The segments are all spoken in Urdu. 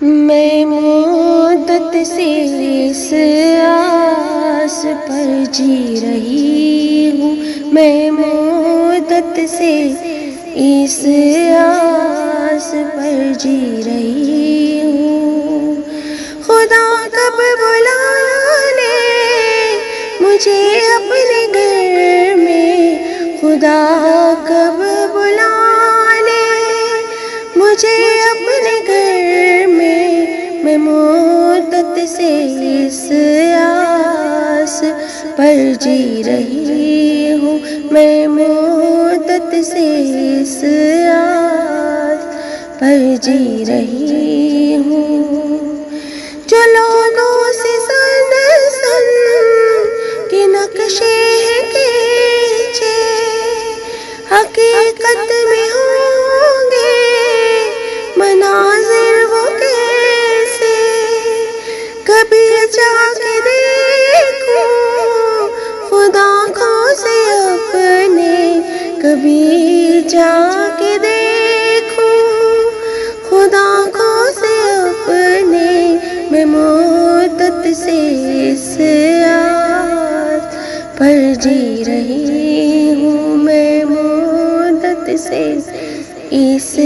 میں مدت سے اس آس پر جی رہی ہوں، میں مدت سے اس آس پر جی رہی ہوں۔ خدا کب بلا لے مجھے اپنے گھر میں، خدا کب بلا لے مجھے اپنے گھر میں، میں مدت سے اس آس پر جی رہی ہوں، میں مدت سے اس آس پر جی رہی ہوں۔ جو لوگوں سے سن کے نقشے کھینچے حقیقت میں ہوں گے مناظر وہ کیسے، کبھی جا کے دیکھوں خدا کو سے اپنے، کبھی جا کے دیکھوں خدا کو سے اپنے، میں مدت سے اس آس پر جی رہی ہوں، میں مدت سے اس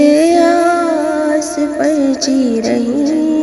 آس پر جی رہی ہوں۔